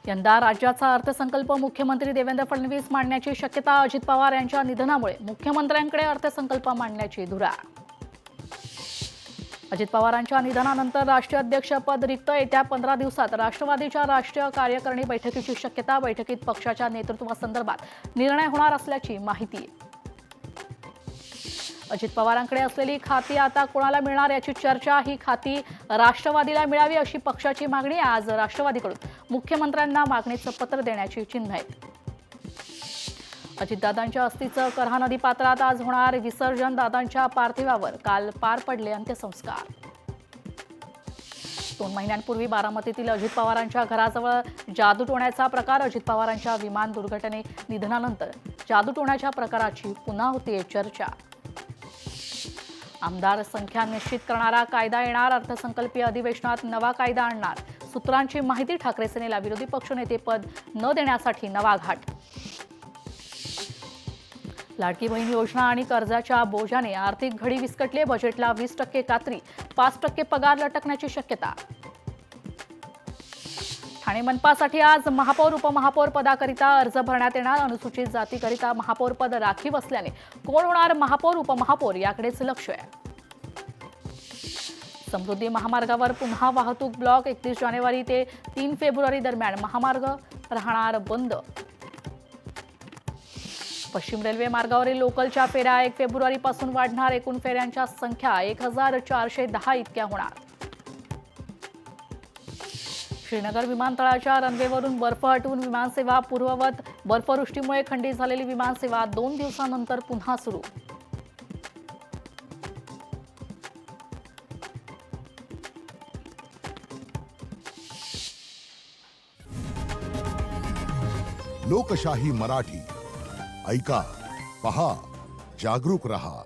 यंदा राज्याचा अर्थसंकल्प मुख्यमंत्री देवेंद्र फडणवीस मांडण्याची शक्यता. अजित पवार यांच्या निधनामुळे मुख्यमंत्र्यांकडे अर्थसंकल्प मांडण्याची धुरा. अजित पवारांच्या निधनानंतर राष्ट्रीय अध्यक्षपद रिक्त. येत्या 15 दिवसात राष्ट्रवादीच्या राष्ट्रीय कार्यकारिणी बैठकीची शक्यता. बैठकीत पक्षाच्या नेतृत्वासंदर्भात निर्णय होणार असल्याची माहिती. अजित पवारांकडे असलेली खाती आता कोणाला मिळणार याची चर्चा. ही खाती राष्ट्रवादीला मिळावी अशी पक्षाची मागणी. आज राष्ट्रवादीकडून मुख्यमंत्र्यांना मागणीचं पत्र देण्याची चिन्ह आहेत. अजितदादांच्या अस्थीचं करहा नदी पात्रात आज होणार विसर्जन. दादांच्या पार्थिवावर काल पार पडले अंत्यसंस्कार. 2 महिन्यांपूर्वी बारामतीतील अजित पवारांच्या घराजवळ जादूटोण्याचा प्रकार. अजित पवारांच्या विमान निधनानंतर जादूटोण्याच्या प्रकाराची पुन्हा होतीये चर्चा. आमदार संख्या निश्चित करणारा कायदा येणार. अर्थसंकल्पीय अधिवेशनात नवा कायदा आणणार. सूत्रांची माहिती. ठाकरे सेनेला विरोधी पक्षनेतेपद न देण्यासाठी नवा घाट. लाडकी बहीण योजना आणि कर्जाच्या बोजाने आर्थिक घडी विस्कटले. बजेटला 20% कात्री. 5% पगार लटकण्याची शक्यता. ठाणे मनपासाठी आज महापौर उपमहापौर पदाकरिता अर्ज भरण्यात येणार. अनुसूचित जातीकरिता महापौर पद राखीव असल्याने कोण होणार महापौर उपमहापौर याकडेच लक्ष आहे. समृद्धी महामार्गावर पुन्हा वाहतूक ब्लॉक. 31 जानेवारी ते 3 फेब्रुवारी दरम्यान महामार्ग राहणार बंद. पश्चिम रेल्वे मार्गावरील लोकलच्या फेऱ्या 1 फेब्रुवारीपासून वाढणार. एकूण फेऱ्यांच्या संख्या 1410 इतक्या होणार. श्रीनगर विमानतळाच्या रनवेवरून बर्फ हटवून विमानसेवा पूर्ववत. बर्फवृष्टीमुळे खंडित झालेली विमानसेवा 2 दिवसांनंतर पुन्हा सुरू. लोकशाही मराठी ऐका, पहा, जागरूक रहा.